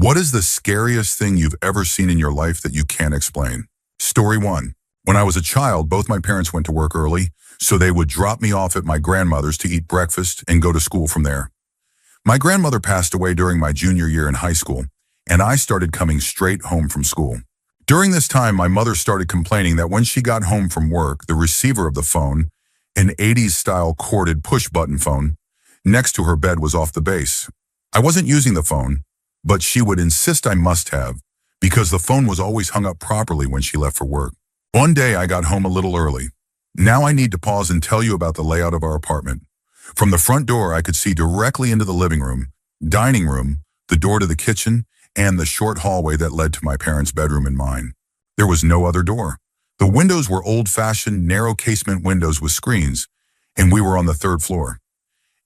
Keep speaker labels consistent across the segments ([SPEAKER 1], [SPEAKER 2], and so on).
[SPEAKER 1] What is the scariest thing you've ever seen in your life that you can't explain? Story 1. When I was a child, both my parents went to work early, so they would drop me off at my grandmother's to eat breakfast and go to school from there. My grandmother passed away during my junior year in high school, and I started coming straight home from school. During this time, my mother started complaining that when she got home from work, the receiver of the phone, an 80s-style corded push-button phone, next to her bed was off the base. I wasn't using the phone, but she would insist I must have, because the phone was always hung up properly when she left for work. One day I got home a little early. Now I need to pause and tell you about the layout of our apartment. From the front door I could see directly into the living room, dining room, the door to the kitchen, and the short hallway that led to my parents' bedroom and mine. There was no other door. The windows were old-fashioned, narrow casement windows with screens, and we were on the third floor.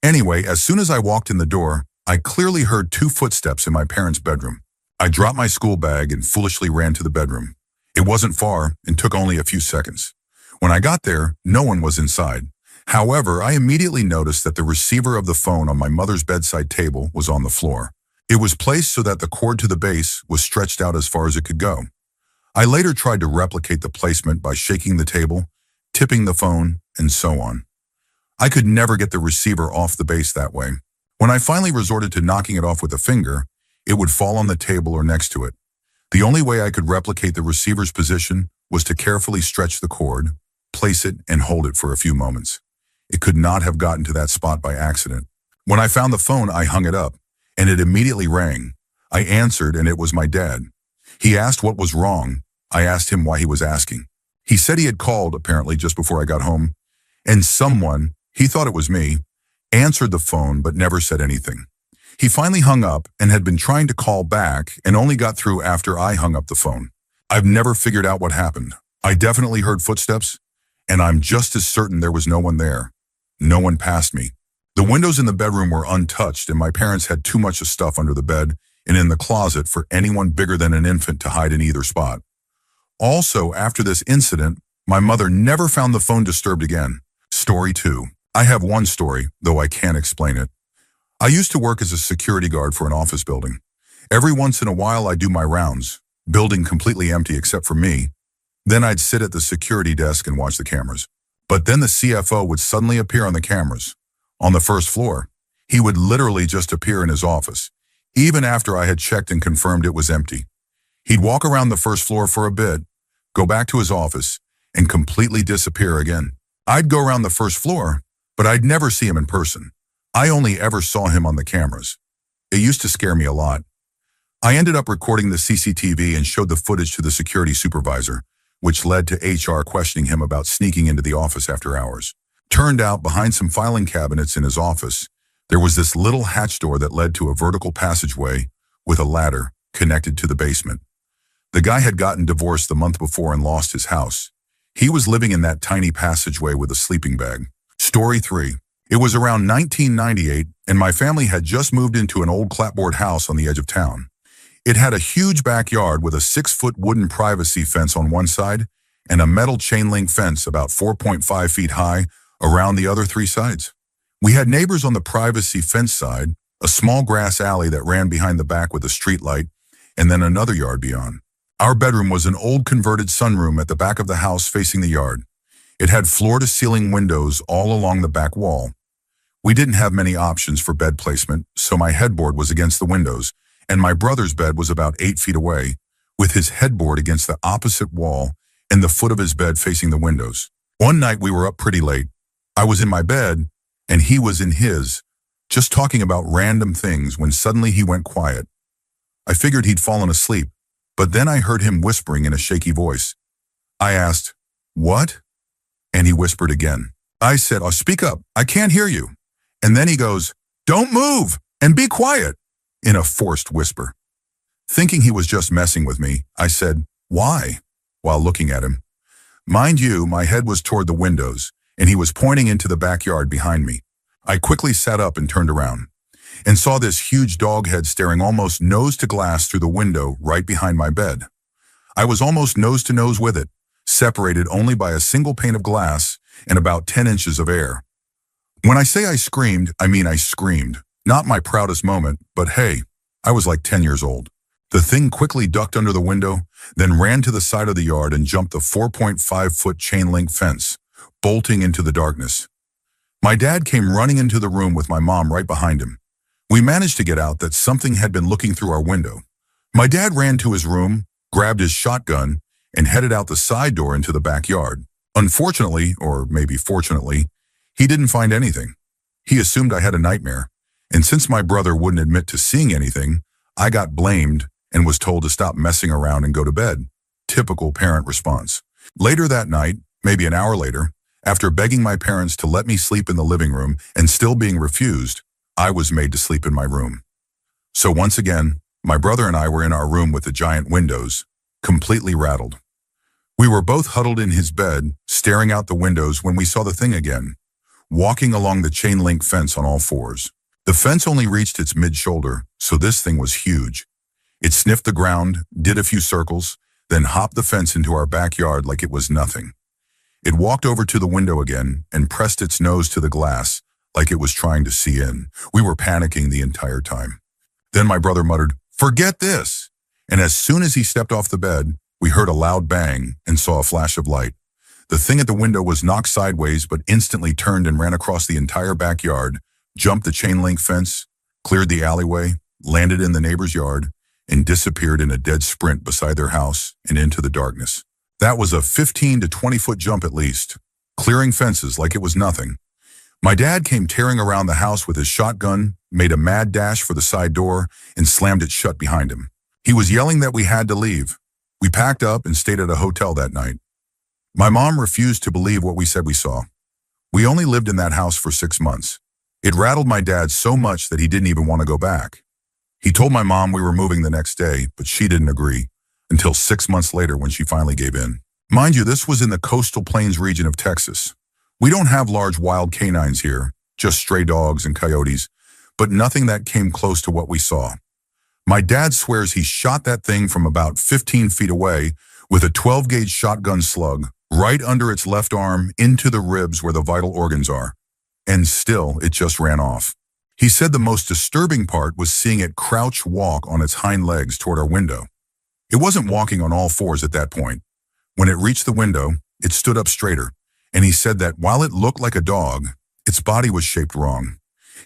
[SPEAKER 1] Anyway, as soon as I walked in the door, I clearly heard 2 footsteps in my parents' bedroom. I dropped my school bag and foolishly ran to the bedroom. It wasn't far and took only a few seconds. When I got there, no one was inside. However, I immediately noticed that the receiver of the phone on my mother's bedside table was on the floor. It was placed so that the cord to the base was stretched out as far as it could go. I later tried to replicate the placement by shaking the table, tipping the phone, and so on. I could never get the receiver off the base that way. When I finally resorted to knocking it off with a finger, it would fall on the table or next to it. The only way I could replicate the receiver's position was to carefully stretch the cord, place it, and hold it for a few moments. It could not have gotten to that spot by accident. When I found the phone, I hung it up, and it immediately rang. I answered, and it was my dad. He asked what was wrong. I asked him why he was asking. He said he had called, apparently just before I got home, and someone, he thought it was me, answered the phone but never said anything. He finally hung up and had been trying to call back and only got through after I hung up the phone. I've never figured out what happened. I definitely heard footsteps, and I'm just as certain there was no one there. No one passed me. The windows in the bedroom were untouched, and my parents had too much of stuff under the bed and in the closet for anyone bigger than an infant to hide in either spot. Also, after this incident, my mother never found the phone disturbed again. Story 2. I have one story, though I can't explain it. I used to work as a security guard for an office building. Every once in a while I'd do my rounds, building completely empty except for me. Then I'd sit at the security desk and watch the cameras. But then the CFO would suddenly appear on the cameras. On the first floor, he would literally just appear in his office, even after I had checked and confirmed it was empty. He'd walk around the first floor for a bit, go back to his office, and completely disappear again. I'd go around the first floor, but I'd never see him in person. I only ever saw him on the cameras. It used to scare me a lot. I ended up recording the CCTV and showed the footage to the security supervisor, which led to HR questioning him about sneaking into the office after hours. Turned out, behind some filing cabinets in his office, there was this little hatch door that led to a vertical passageway with a ladder connected to the basement. The guy had gotten divorced the month before and lost his house. He was living in that tiny passageway with a sleeping bag. Story 3. It was around 1998, and my family had just moved into an old clapboard house on the edge of town. It had a huge backyard with a 6-foot wooden privacy fence on one side and a metal chain link fence about 4.5 feet high around the other 3 sides. We had neighbors on the privacy fence side, a small grass alley that ran behind the back with a street light, and then another yard beyond. Our bedroom was an old converted sunroom at the back of the house facing the yard. It had floor-to-ceiling windows all along the back wall. We didn't have many options for bed placement, so my headboard was against the windows, and my brother's bed was about 8 feet away, with his headboard against the opposite wall and the foot of his bed facing the windows. One night we were up pretty late. I was in my bed, and he was in his, just talking about random things when suddenly he went quiet. I figured he'd fallen asleep, but then I heard him whispering in a shaky voice. I asked, "What?" And he whispered again. I said, "Oh, speak up, I can't hear you." And then he goes, "Don't move and be quiet," in a forced whisper. Thinking he was just messing with me, I said, "Why?" while looking at him. Mind you, my head was toward the windows, and he was pointing into the backyard behind me. I quickly sat up and turned around, and saw this huge dog head staring almost nose to glass through the window right behind my bed. I was almost nose to nose with it, separated only by a single pane of glass and about 10 inches of air. When I say I screamed, I mean I screamed. Not my proudest moment, but hey, I was like 10 years old. The thing quickly ducked under the window, then ran to the side of the yard and jumped the 4.5-foot chain-link fence, bolting into the darkness. My dad came running into the room with my mom right behind him. We managed to get out that something had been looking through our window. My dad ran to his room, grabbed his shotgun, and headed out the side door into the backyard. Unfortunately, or maybe fortunately, he didn't find anything. He assumed I had a nightmare, and since my brother wouldn't admit to seeing anything, I got blamed and was told to stop messing around and go to bed. Typical parent response. Later that night, maybe an hour later, after begging my parents to let me sleep in the living room and still being refused, I was made to sleep in my room. So once again, my brother and I were in our room with the giant windows, completely rattled. We were both huddled in his bed, staring out the windows when we saw the thing again, walking along the chain-link fence on all fours. The fence only reached its mid-shoulder, so this thing was huge. It sniffed the ground, did a few circles, then hopped the fence into our backyard like it was nothing. It walked over to the window again and pressed its nose to the glass like it was trying to see in. We were panicking the entire time. Then my brother muttered, "Forget this!" And as soon as he stepped off the bed, we heard a loud bang and saw a flash of light. The thing at the window was knocked sideways but instantly turned and ran across the entire backyard, jumped the chain-link fence, cleared the alleyway, landed in the neighbor's yard, and disappeared in a dead sprint beside their house and into the darkness. That was a 15 to 20-foot jump at least, clearing fences like it was nothing. My dad came tearing around the house with his shotgun, made a mad dash for the side door, and slammed it shut behind him. He was yelling that we had to leave. We packed up and stayed at a hotel that night. My mom refused to believe what we said we saw. We only lived in that house for 6 months. It rattled my dad so much that he didn't even want to go back. He told my mom we were moving the next day, but she didn't agree, until 6 months later when she finally gave in. Mind you, this was in the coastal plains region of Texas. We don't have large wild canines here, just stray dogs and coyotes, but nothing that came close to what we saw. My dad swears he shot that thing from about 15 feet away with a 12-gauge shotgun slug right under its left arm into the ribs where the vital organs are. And still, it just ran off. He said the most disturbing part was seeing it crouch walk on its hind legs toward our window. It wasn't walking on all fours at that point. When it reached the window, it stood up straighter, and he said that while it looked like a dog, its body was shaped wrong.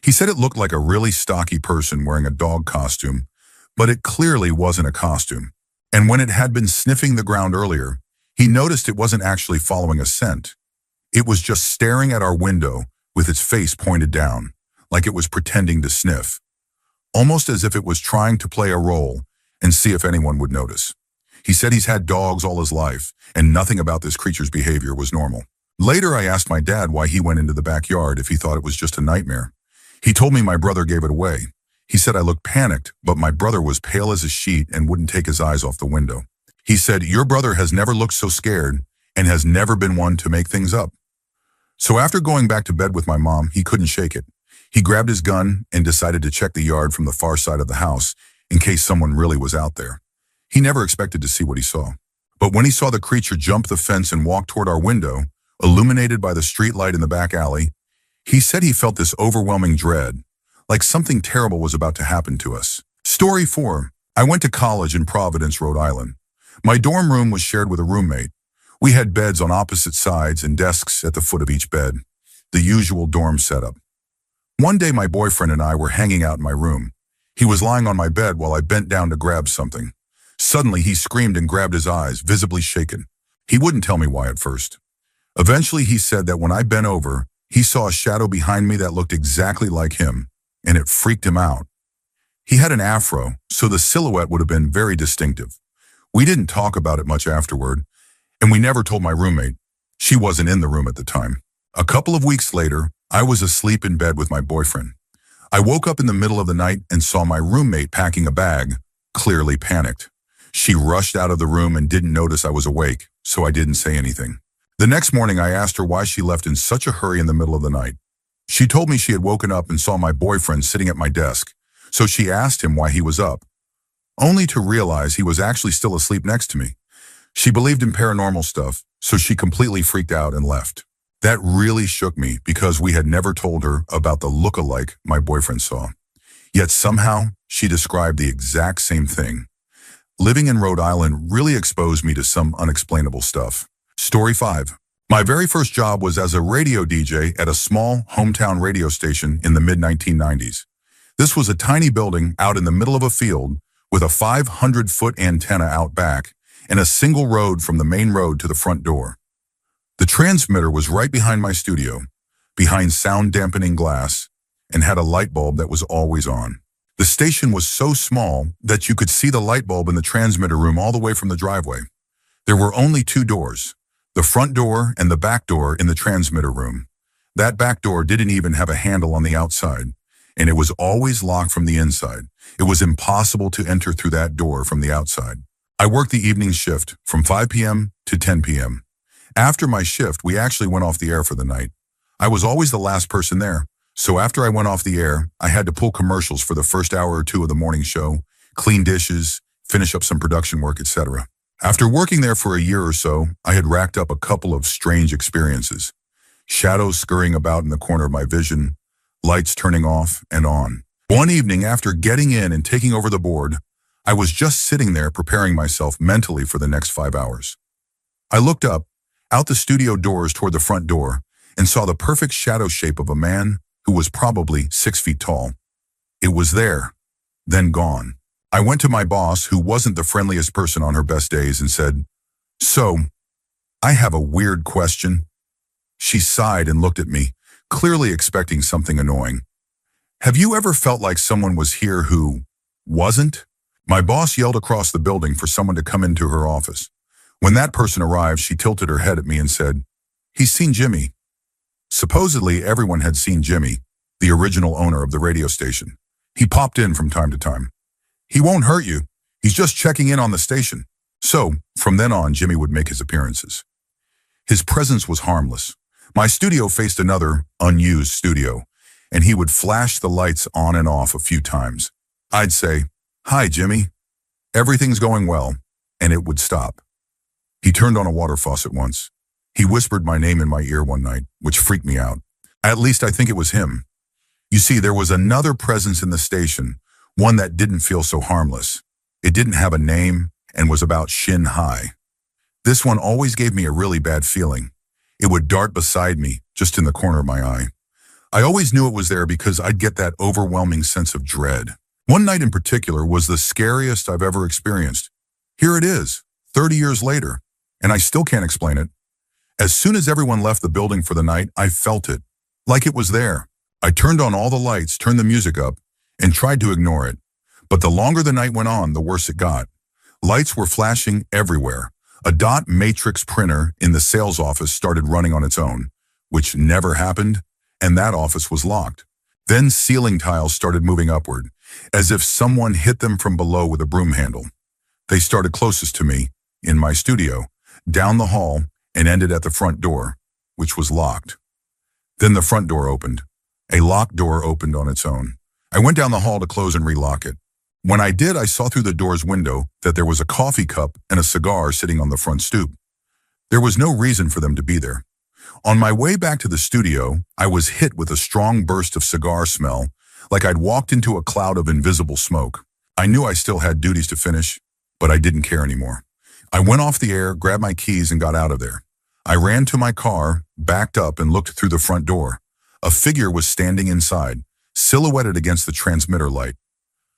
[SPEAKER 1] He said it looked like a really stocky person wearing a dog costume, but it clearly wasn't a costume. And when it had been sniffing the ground earlier, he noticed it wasn't actually following a scent. It was just staring at our window with its face pointed down, like it was pretending to sniff, almost as if it was trying to play a role and see if anyone would notice. He said he's had dogs all his life, and nothing about this creature's behavior was normal. Later, I asked my dad why he went into the backyard if he thought it was just a nightmare. He told me my brother gave it away. He said I looked panicked, but my brother was pale as a sheet and wouldn't take his eyes off the window. He said, "Your brother has never looked so scared and has never been one to make things up." So after going back to bed with my mom, he couldn't shake it. He grabbed his gun and decided to check the yard from the far side of the house in case someone really was out there. He never expected to see what he saw. But when he saw the creature jump the fence and walk toward our window, illuminated by the street light in the back alley, he said he felt this overwhelming dread, like something terrible was about to happen to us. Story 4. I went to college in Providence, Rhode Island. My dorm room was shared with a roommate. We had beds on opposite sides and desks at the foot of each bed, the usual dorm setup. One day my boyfriend and I were hanging out in my room. He was lying on my bed while I bent down to grab something. Suddenly he screamed and grabbed his eyes, visibly shaken. He wouldn't tell me why at first. Eventually he said that when I bent over, he saw a shadow behind me that looked exactly like him, and it freaked him out. He had an afro, so the silhouette would have been very distinctive. We didn't talk about it much afterward, and we never told my roommate. She wasn't in the room at the time. A couple of weeks later, I was asleep in bed with my boyfriend. I woke up in the middle of the night and saw my roommate packing a bag, clearly panicked. She rushed out of the room and didn't notice I was awake, so I didn't say anything. The next morning, I asked her why she left in such a hurry in the middle of the night. She told me she had woken up and saw my boyfriend sitting at my desk, so she asked him why he was up, only to realize he was actually still asleep next to me. She believed in paranormal stuff, so she completely freaked out and left. That really shook me because we had never told her about the look-alike my boyfriend saw. Yet somehow, she described the exact same thing. Living in Rhode Island really exposed me to some unexplainable stuff. Story 5. My very first job was as a radio DJ at a small hometown radio station in the mid-1990s. This was a tiny building out in the middle of a field with a 500-foot antenna out back and a single road from the main road to the front door. The transmitter was right behind my studio, behind sound-dampening glass, and had a light bulb that was always on. The station was so small that you could see the light bulb in the transmitter room all the way from the driveway. There were only 2 doors, the front door and the back door in the transmitter room. That back door didn't even have a handle on the outside, and it was always locked from the inside. It was impossible to enter through that door from the outside. I worked the evening shift from 5 p.m. to 10 p.m. After my shift, we actually went off the air for the night. I was always the last person there. So after I went off the air, I had to pull commercials for the first hour or 2 of the morning show, clean dishes, finish up some production work, etc. After working there for a year or so, I had racked up a couple of strange experiences. Shadows scurrying about in the corner of my vision, lights turning off and on. One evening, after getting in and taking over the board, I was just sitting there preparing myself mentally for the next 5 hours. I looked up, out the studio doors toward the front door, and saw the perfect shadow shape of a man who was probably 6 feet tall. It was there, then gone. I went to my boss, who wasn't the friendliest person on her best days, and said, "So, I have a weird question." She sighed and looked at me, clearly expecting something annoying. "Have you ever felt like someone was here who wasn't?" My boss yelled across the building for someone to come into her office. When that person arrived, she tilted her head at me and said, "He's seen Jimmy." Supposedly, everyone had seen Jimmy, the original owner of the radio station. He popped in from time to time. "He won't hurt you. He's just checking in on the station." So, from then on, Jimmy would make his appearances. His presence was harmless. My studio faced another unused studio, and he would flash the lights on and off a few times. I'd say, "Hi, Jimmy. Everything's going well," and it would stop. He turned on a water faucet once. He whispered my name in my ear one night, which freaked me out. At least I think it was him. You see, there was another presence in the station, one that didn't feel so harmless. It didn't have a name and was about shin high. This one always gave me a really bad feeling. It would dart beside me, just in the corner of my eye. I always knew it was there because I'd get that overwhelming sense of dread. One night in particular was the scariest I've ever experienced. Here it is, 30 years later, and I still can't explain it. As soon as everyone left the building for the night, I felt it, like it was there. I turned on all the lights, turned the music up, and tried to ignore it. But the longer the night went on, the worse it got. Lights were flashing everywhere. A dot matrix printer in the sales office started running on its own, which never happened, and that office was locked. Then ceiling tiles started moving upward, as if someone hit them from below with a broom handle. They started closest to me, in my studio, down the hall, and ended at the front door, which was locked. Then the front door opened. A locked door opened on its own. I went down the hall to close and relock it. When I did, I saw through the door's window that there was a coffee cup and a cigar sitting on the front stoop. There was no reason for them to be there. On my way back to the studio, I was hit with a strong burst of cigar smell, like I'd walked into a cloud of invisible smoke. I knew I still had duties to finish, but I didn't care anymore. I went off the air, grabbed my keys, and got out of there. I ran to my car, backed up, and looked through the front door. A figure was standing inside, silhouetted against the transmitter light.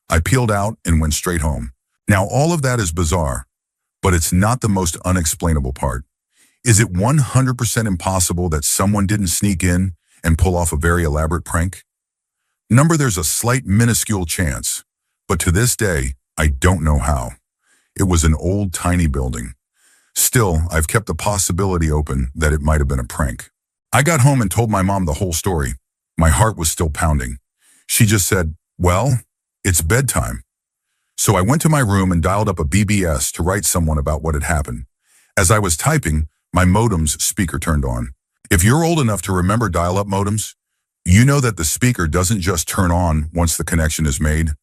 [SPEAKER 1] I peeled out and went straight home. Now, all of that is bizarre, but it's not the most unexplainable part. Is it 100% impossible that someone didn't sneak in and pull off a very elaborate prank? There's a slight minuscule chance, but to this day, I don't know how. It was an old, tiny building. Still, I've kept the possibility open that it might have been a prank. I got home and told my mom the whole story. My heart was still pounding. She just said, "Well, it's bedtime." So I went to my room and dialed up a BBS to write someone about what had happened. As I was typing, my modem's speaker turned on. If you're old enough to remember dial-up modems, you know that the speaker doesn't just turn on once the connection is made.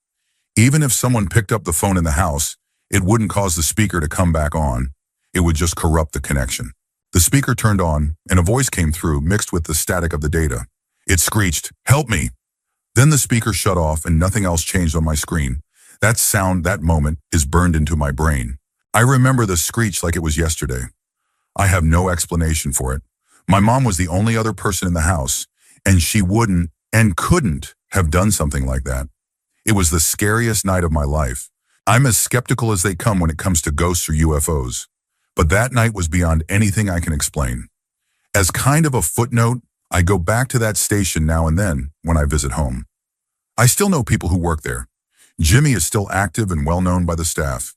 [SPEAKER 1] Even if someone picked up the phone in the house, it wouldn't cause the speaker to come back on. It would just corrupt the connection. The speaker turned on, and a voice came through mixed with the static of the data. It screeched, "Help me." Then the speaker shut off and nothing else changed on my screen. That sound, that moment, is burned into my brain. I remember the screech like it was yesterday. I have no explanation for it. My mom was the only other person in the house, and she wouldn't and couldn't have done something like that. It was the scariest night of my life. I'm as skeptical as they come when it comes to ghosts or UFOs. But that night was beyond anything I can explain. As kind of a footnote, I go back to that station now and then when I visit home. I still know people who work there. Jimmy is still active and well known by the staff.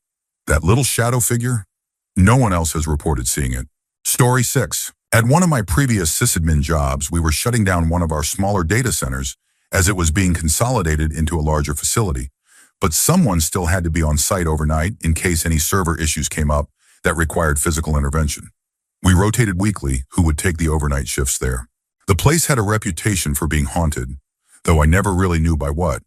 [SPEAKER 1] That little shadow figure? No one else has reported seeing it. Story 6. At one of my previous sysadmin jobs, we were shutting down one of our smaller data centers as it was being consolidated into a larger facility. But someone still had to be on site overnight in case any server issues came up that required physical intervention. We rotated weekly who would take the overnight shifts there. The place had a reputation for being haunted, though I never really knew by what.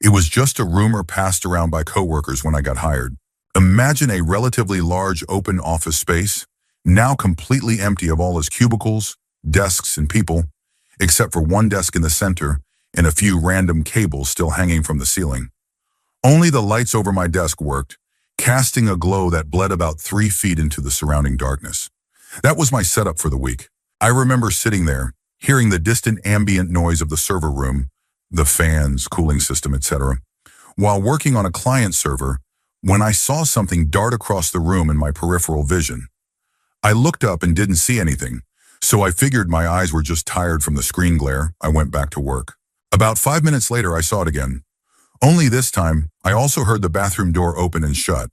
[SPEAKER 1] It was just a rumor passed around by coworkers when I got hired. Imagine a relatively large open office space, now completely empty of all its cubicles, desks, and people, except for one desk in the center and a few random cables still hanging from the ceiling. Only the lights over my desk worked, casting a glow that bled about 3 feet into the surrounding darkness. That was my setup for the week. I remember sitting there, hearing the distant ambient noise of the server room, the fans, cooling system, etc., while working on a client server, when I saw something dart across the room in my peripheral vision. I looked up and didn't see anything, so I figured my eyes were just tired from the screen glare. I went back to work. About 5 minutes later, I saw it again. Only this time, I also heard the bathroom door open and shut.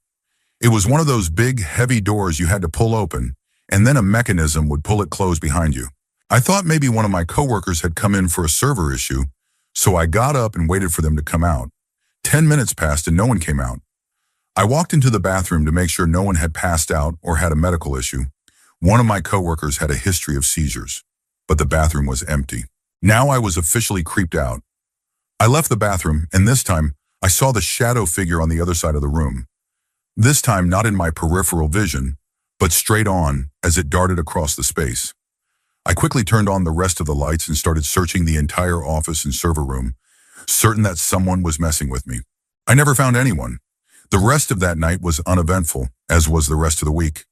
[SPEAKER 1] It was one of those big, heavy doors you had to pull open, and then a mechanism would pull it closed behind you. I thought maybe one of my coworkers had come in for a server issue, so I got up and waited for them to come out. 10 minutes passed and no one came out. I walked into the bathroom to make sure no one had passed out or had a medical issue. One of my coworkers had a history of seizures, but the bathroom was empty. Now I was officially creeped out. I left the bathroom, and this time, I saw the shadow figure on the other side of the room. This time not in my peripheral vision, but straight on as it darted across the space. I quickly turned on the rest of the lights and started searching the entire office and server room, certain that someone was messing with me. I never found anyone. The rest of that night was uneventful, as was the rest of the week.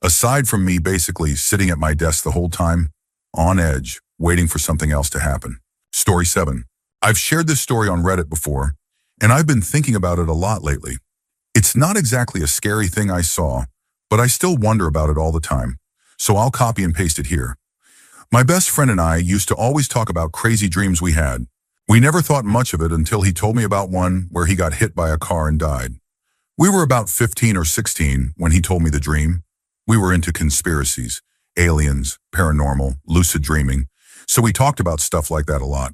[SPEAKER 1] Aside from me basically sitting at my desk the whole time, on edge, waiting for something else to happen. Story 7. I've shared this story on Reddit before, and I've been thinking about it a lot lately. It's not exactly a scary thing I saw, but I still wonder about it all the time, so I'll copy and paste it here. My best friend and I used to always talk about crazy dreams we had. We never thought much of it until he told me about one where he got hit by a car and died. We were about 15 or 16 when he told me the dream. We were into conspiracies, aliens, paranormal, lucid dreaming, so we talked about stuff like that a lot.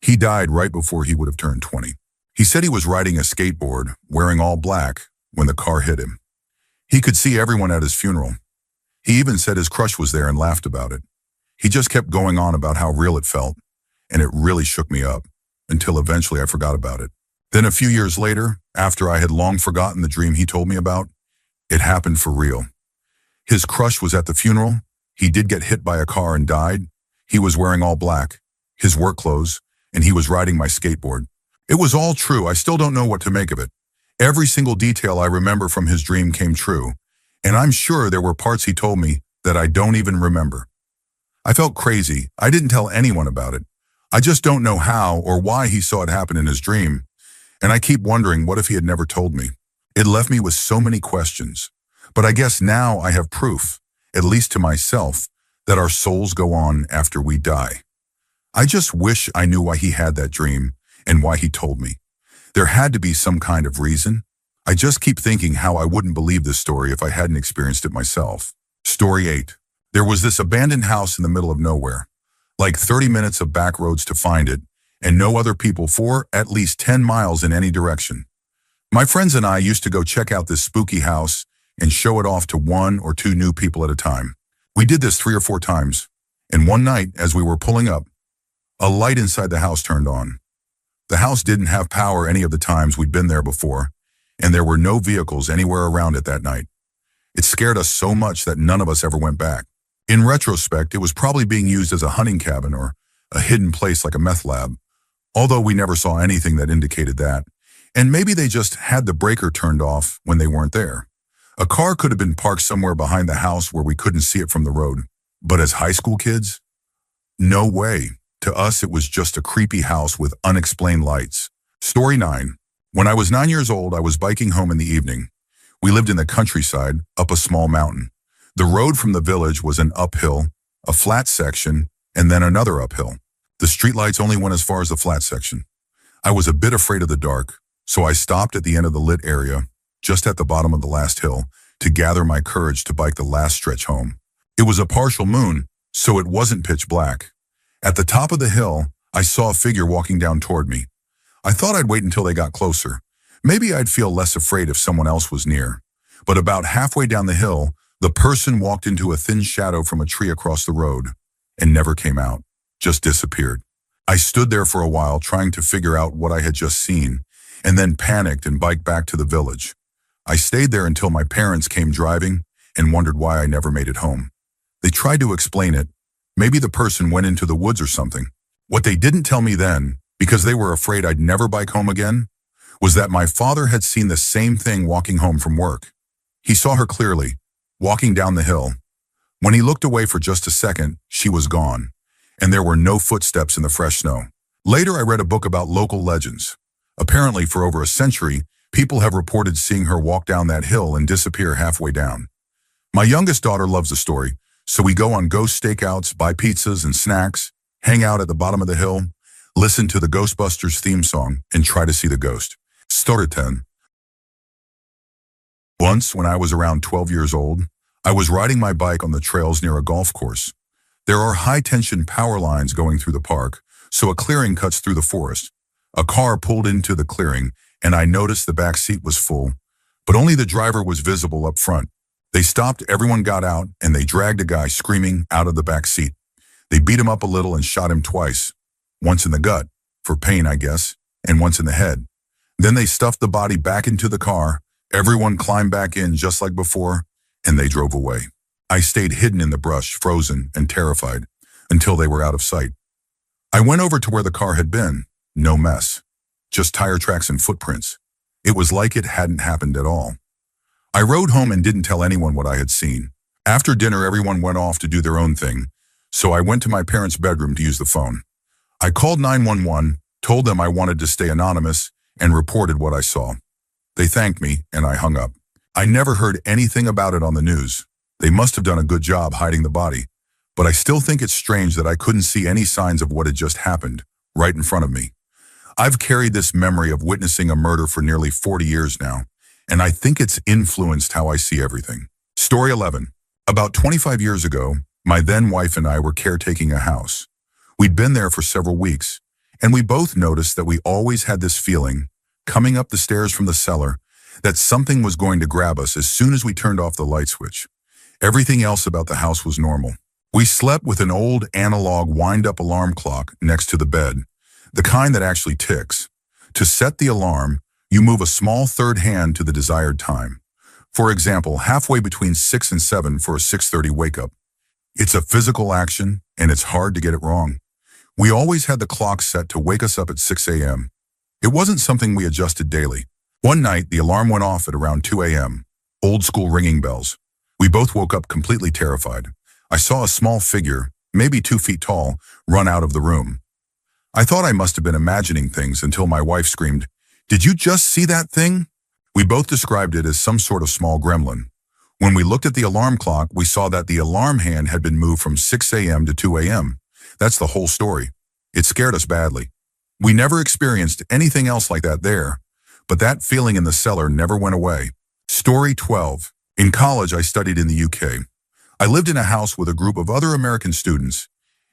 [SPEAKER 1] He died right before he would have turned 20. He said he was riding a skateboard, wearing all black, when the car hit him. He could see everyone at his funeral. He even said his crush was there and laughed about it. He just kept going on about how real it felt, and it really shook me up, until eventually I forgot about it. Then a few years later, after I had long forgotten the dream he told me about, it happened for real. His crush was at the funeral. He did get hit by a car and died. He was wearing all black, his work clothes, and he was riding my skateboard. It was all true. I still don't know what to make of it. Every single detail I remember from his dream came true, and I'm sure there were parts he told me that I don't even remember. I felt crazy. I didn't tell anyone about it. I just don't know how or why he saw it happen in his dream, and I keep wondering what if he had never told me. It left me with so many questions, but I guess now I have proof, at least to myself, that our souls go on after we die. I just wish I knew why he had that dream and why he told me. There had to be some kind of reason. I just keep thinking how I wouldn't believe this story if I hadn't experienced it myself. Story 8. There was this abandoned house in the middle of nowhere, like 30 minutes of back roads to find it, and no other people for at least 10 miles in any direction. My friends and I used to go check out this spooky house and show it off to 1 or 2 new people at a time. We did this 3 or 4 times, and one night, as we were pulling up, a light inside the house turned on. The house didn't have power any of the times we'd been there before, and there were no vehicles anywhere around it that night. It scared us so much that none of us ever went back. In retrospect, it was probably being used as a hunting cabin or a hidden place like a meth lab. Although we never saw anything that indicated that, And maybe they just had the breaker turned off when they weren't there. A car could have been parked somewhere behind the house where we couldn't see it from the road. But as high school kids, no way. To us, it was just a creepy house with unexplained lights. Story 9. When I was 9 years old, I was biking home in the evening. We lived in the countryside, up a small mountain. The road from the village was an uphill, a flat section, and then another uphill. The streetlights only went as far as the flat section. I was a bit afraid of the dark, so I stopped at the end of the lit area, just at the bottom of the last hill, to gather my courage to bike the last stretch home. It was a partial moon, so it wasn't pitch black. At the top of the hill, I saw a figure walking down toward me. I thought I'd wait until they got closer. Maybe I'd feel less afraid if someone else was near. But about halfway down the hill, the person walked into a thin shadow from a tree across the road and never came out, just disappeared. I stood there for a while trying to figure out what I had just seen, and then panicked and biked back to the village. I stayed there until my parents came driving and wondered why I never made it home. They tried to explain it. Maybe the person went into the woods or something. What they didn't tell me then, because they were afraid I'd never bike home again, was that my father had seen the same thing walking home from work. He saw her clearly, walking down the hill. When he looked away for just a second, she was gone, and there were no footsteps in the fresh snow. Later, I read a book about local legends. Apparently, for over a century, people have reported seeing her walk down that hill and disappear halfway down. My youngest daughter loves the story, so we go on ghost stakeouts, buy pizzas and snacks, hang out at the bottom of the hill, listen to the Ghostbusters theme song, and try to see the ghost. Story 10. Once, when I was around 12 years old, I was riding my bike on the trails near a golf course. There are high-tension power lines going through the park, so a clearing cuts through the forest. A car pulled into the clearing, and I noticed the back seat was full, but only the driver was visible up front. They stopped, everyone got out, and they dragged a guy screaming out of the back seat. They beat him up a little and shot him twice, once in the gut, for pain I guess, and once in the head. Then they stuffed the body back into the car, everyone climbed back in just like before, and they drove away. I stayed hidden in the brush, frozen and terrified, until they were out of sight. I went over to where the car had been. No mess. Just tire tracks and footprints. It was like it hadn't happened at all. I rode home and didn't tell anyone what I had seen. After dinner, everyone went off to do their own thing, so I went to my parents' bedroom to use the phone. I called 911, told them I wanted to stay anonymous, and reported what I saw. They thanked me, and I hung up. I never heard anything about it on the news. They must have done a good job hiding the body, but I still think it's strange that I couldn't see any signs of what had just happened right in front of me. I've carried this memory of witnessing a murder for nearly 40 years now, and I think it's influenced how I see everything. Story 11. About 25 years ago, my then wife and I were caretaking a house. We'd been there for several weeks, and we both noticed that we always had this feeling, coming up the stairs from the cellar, that something was going to grab us as soon as we turned off the light switch. Everything else about the house was normal. We slept with an old analog wind-up alarm clock next to the bed, the kind that actually ticks. To set the alarm, you move a small third hand to the desired time. For example, halfway between 6 and 7 for a 6:30 wake-up. It's a physical action, and it's hard to get it wrong. We always had the clock set to wake us up at 6 a.m. It wasn't something we adjusted daily. One night, the alarm went off at around 2 a.m. Old-school ringing bells. We both woke up completely terrified. I saw a small figure, maybe 2 feet tall, run out of the room. I thought I must have been imagining things until my wife screamed, "Did you just see that thing?" We both described it as some sort of small gremlin. When we looked at the alarm clock, we saw that the alarm hand had been moved from 6 a.m. to 2 a.m. That's the whole story. It scared us badly. We never experienced anything else like that there, but that feeling in the cellar never went away. Story 12. In college, I studied in the UK. I lived in a house with a group of other American students,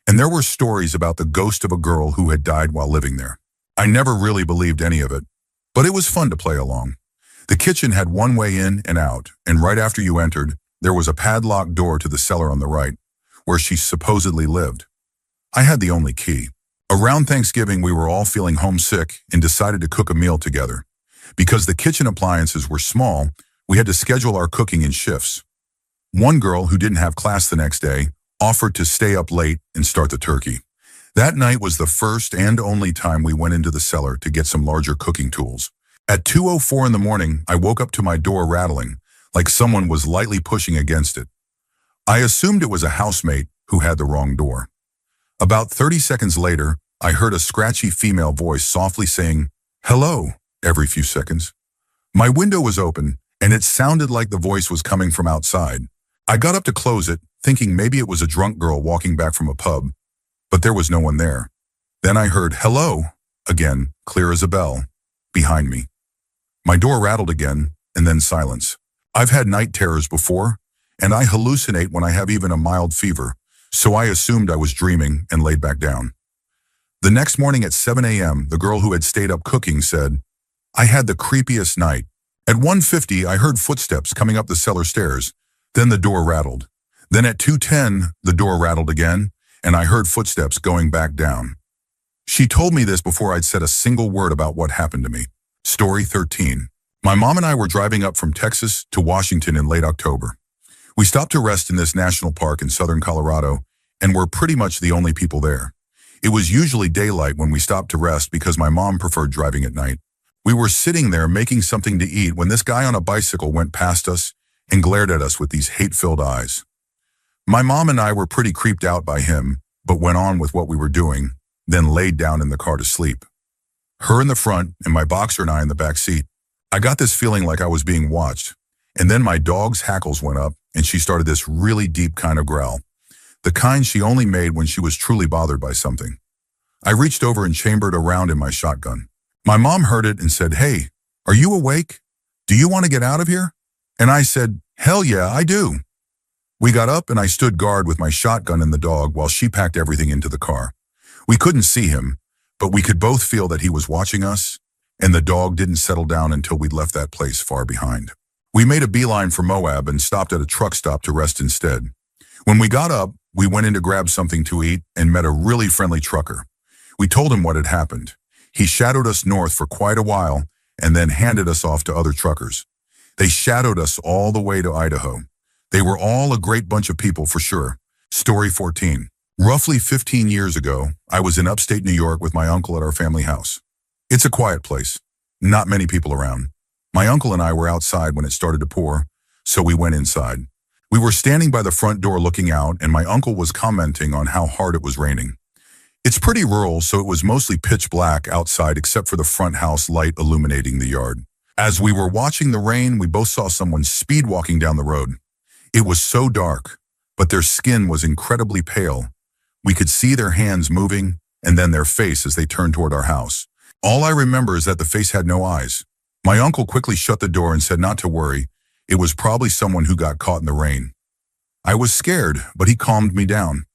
[SPEAKER 1] and there were stories about the ghost of a girl who had died while living there. I never really believed any of it, but it was fun to play along. The kitchen had one way in and out, and right after you entered, there was a padlocked door to the cellar on the right, where she supposedly lived. I had the only key. Around Thanksgiving, we were all feeling homesick and decided to cook a meal together. Because the kitchen appliances were small, we had to schedule our cooking in shifts. One girl, who didn't have class the next day, offered to stay up late and start the turkey. That night was the first and only time we went into the cellar to get some larger cooking tools. At 2:04 in the morning, I woke up to my door rattling, like someone was lightly pushing against it. I assumed it was a housemate who had the wrong door. About 30 seconds later, I heard a scratchy female voice softly saying, "Hello," every few seconds. My window was open, and it sounded like the voice was coming from outside. I got up to close it, thinking maybe it was a drunk girl walking back from a pub, but there was no one there. Then I heard, "Hello," again, clear as a bell, behind me. My door rattled again, and then silence. I've had night terrors before, and I hallucinate when I have even a mild fever, so I assumed I was dreaming and laid back down. The next morning at 7 a.m., the girl who had stayed up cooking said, "I had the creepiest night. At 1:50, I heard footsteps coming up the cellar stairs. Then the door rattled. Then at 2:10, the door rattled again, and I heard footsteps going back down." She told me this before I'd said a single word about what happened to me. Story 13. My mom and I were driving up from Texas to Washington in late October. We stopped to rest in this national park in southern Colorado, and were pretty much the only people there. It was usually daylight when we stopped to rest because my mom preferred driving at night. We were sitting there making something to eat when this guy on a bicycle went past us and glared at us with these hate-filled eyes. My mom and I were pretty creeped out by him, but went on with what we were doing, then laid down in the car to sleep. Her in the front and my boxer and I in the back seat. I got this feeling like I was being watched, and then my dog's hackles went up and she started this really deep kind of growl, the kind she only made when she was truly bothered by something. I reached over and chambered around in my shotgun. My mom heard it and said, "Hey, are you awake? Do you want to get out of here?" And I said, "Hell yeah, I do." We got up and I stood guard with my shotgun and the dog while she packed everything into the car. We couldn't see him, but we could both feel that he was watching us, and the dog didn't settle down until we'd left that place far behind. We made a beeline for Moab and stopped at a truck stop to rest instead. When we got up, we went in to grab something to eat and met a really friendly trucker. We told him what had happened. He shadowed us north for quite a while and then handed us off to other truckers. They shadowed us all the way to Idaho. They were all a great bunch of people for sure. Story 14. Roughly 15 years ago, I was in upstate New York with my uncle at our family house. It's a quiet place, not many people around. My uncle and I were outside when it started to pour, so we went inside. We were standing by the front door looking out, and my uncle was commenting on how hard it was raining. It's pretty rural, so it was mostly pitch black outside except for the front house light illuminating the yard. As we were watching the rain, we both saw someone speed walking down the road. It was so dark, but their skin was incredibly pale. We could see their hands moving, and then their face as they turned toward our house. All I remember is that the face had no eyes. My uncle quickly shut the door and said not to worry. It was probably someone who got caught in the rain. I was scared, but he calmed me down.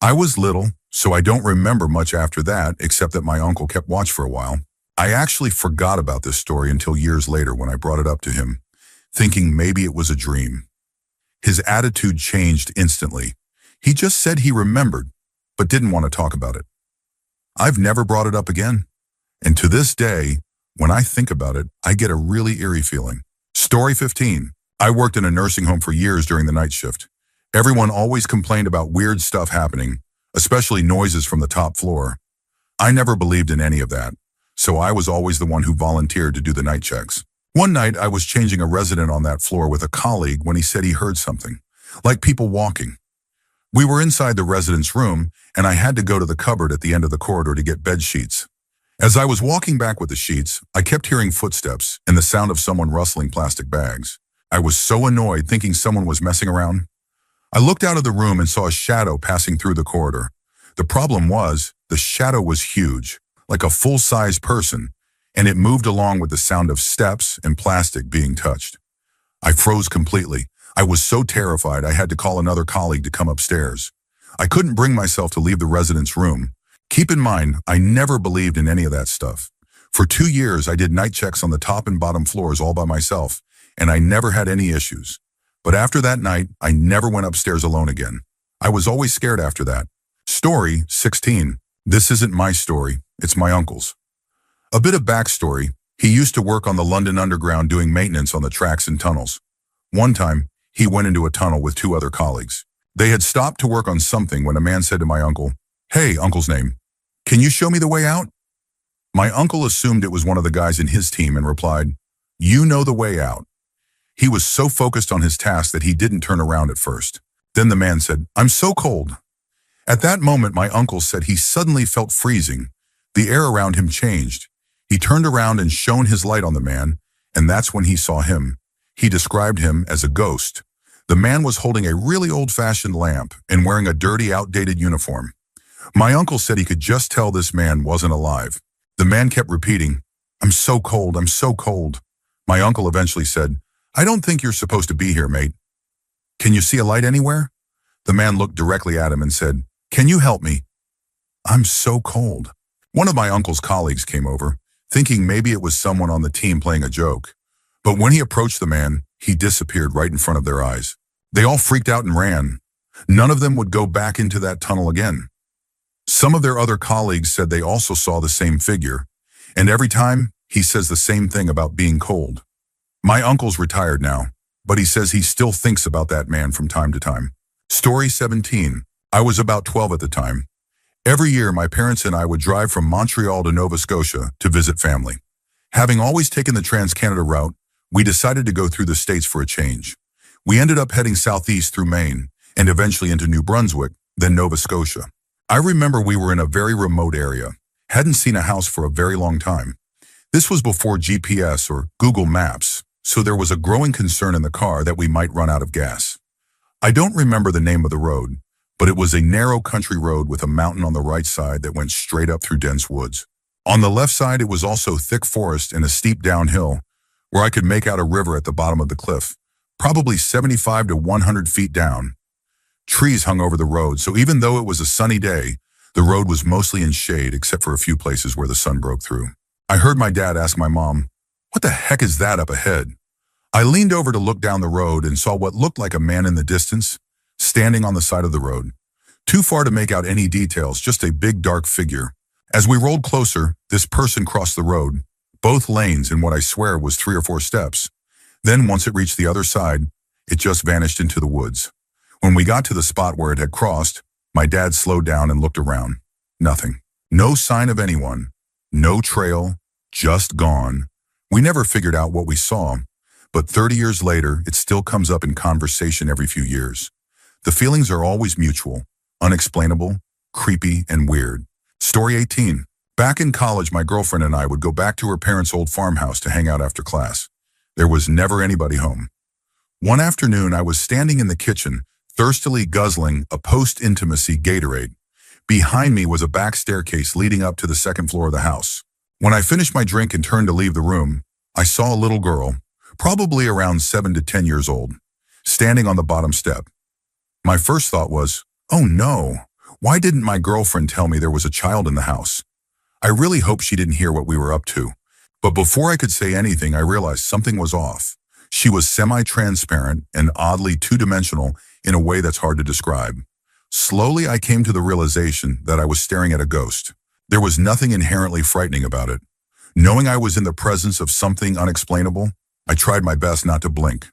[SPEAKER 1] I was little, so I don't remember much after that, except that my uncle kept watch for a while. I actually forgot about this story until years later when I brought it up to him, thinking maybe it was a dream. His attitude changed instantly. He just said he remembered, but didn't want to talk about it. I've never brought it up again. And to this day, when I think about it, I get a really eerie feeling. Story 15. I worked in a nursing home for years during the night shift. Everyone always complained about weird stuff happening, especially noises from the top floor. I never believed in any of that, so I was always the one who volunteered to do the night checks. One night, I was changing a resident on that floor with a colleague when he said he heard something, like people walking. We were inside the resident's room, and I had to go to the cupboard at the end of the corridor to get bed sheets. As I was walking back with the sheets, I kept hearing footsteps and the sound of someone rustling plastic bags. I was so annoyed, thinking someone was messing around. I looked out of the room and saw a shadow passing through the corridor. The problem was, the shadow was huge, like a full-size person, and it moved along with the sound of steps and plastic being touched. I froze completely. I was so terrified I had to call another colleague to come upstairs. I couldn't bring myself to leave the resident's room. Keep in mind, I never believed in any of that stuff. For 2 years, I did night checks on the top and bottom floors all by myself, and I never had any issues. But after that night, I never went upstairs alone again. I was always scared after that. Story 16. This isn't my story, it's my uncle's. A bit of backstory, he used to work on the London Underground doing maintenance on the tracks and tunnels. One time, he went into a tunnel with 2 other colleagues. They had stopped to work on something when a man said to my uncle, "Hey, uncle's name, can you show me the way out?" My uncle assumed it was one of the guys in his team and replied, "You know the way out." He was so focused on his task that he didn't turn around at first. Then the man said, "I'm so cold." At that moment, my uncle said he suddenly felt freezing. The air around him changed. He turned around and shone his light on the man, and that's when he saw him. He described him as a ghost. The man was holding a really old-fashioned lamp and wearing a dirty, outdated uniform. My uncle said he could just tell this man wasn't alive. The man kept repeating, "I'm so cold, I'm so cold." My uncle eventually said, "I don't think you're supposed to be here, mate. Can you see a light anywhere?" The man looked directly at him and said, "Can you help me? I'm so cold." One of my uncle's colleagues came over, thinking maybe it was someone on the team playing a joke. But when he approached the man, he disappeared right in front of their eyes. They all freaked out and ran. None of them would go back into that tunnel again. Some of their other colleagues said they also saw the same figure, and every time, he says the same thing about being cold. My uncle's retired now, but he says he still thinks about that man from time to time. Story 17. I was about 12 at the time. Every year, my parents and I would drive from Montreal to Nova Scotia to visit family. Having always taken the Trans-Canada route, we decided to go through the States for a change. We ended up heading southeast through Maine and eventually into New Brunswick, then Nova Scotia. I remember we were in a very remote area, hadn't seen a house for a very long time. This was before GPS or Google Maps, so there was a growing concern in the car that we might run out of gas. I don't remember the name of the road, but it was a narrow country road with a mountain on the right side that went straight up through dense woods. On the left side, it was also thick forest and a steep downhill where I could make out a river at the bottom of the cliff, probably 75 to 100 feet down. Trees hung over the road, so even though it was a sunny day, the road was mostly in shade except for a few places where the sun broke through. I heard my dad ask my mom, "What the heck is that up ahead?" I leaned over to look down the road and saw what looked like a man in the distance, standing on the side of the road. Too far to make out any details, just a big dark figure. As we rolled closer, this person crossed the road, both lanes in what I swear was 3 or 4 steps. Then once it reached the other side, it just vanished into the woods. When we got to the spot where it had crossed, my dad slowed down and looked around. Nothing. No sign of anyone. No trail. Just gone. We never figured out what we saw, but 30 years later, it still comes up in conversation every few years. The feelings are always mutual, unexplainable, creepy, and weird. Story 18. Back in college, my girlfriend and I would go back to her parents' old farmhouse to hang out after class. There was never anybody home. One afternoon, I was standing in the kitchen, thirstily guzzling a post-intimacy Gatorade. Behind me was a back staircase leading up to the second floor of the house. When I finished my drink and turned to leave the room, I saw a little girl, probably around 7 to 10 years old, standing on the bottom step. My first thought was, "Oh no, why didn't my girlfriend tell me there was a child in the house?" I really hope she didn't hear what we were up to. But before I could say anything, I realized something was off. She was semi-transparent and oddly two-dimensional in a way that's hard to describe. Slowly, I came to the realization that I was staring at a ghost. There was nothing inherently frightening about it. Knowing I was in the presence of something unexplainable, I tried my best not to blink.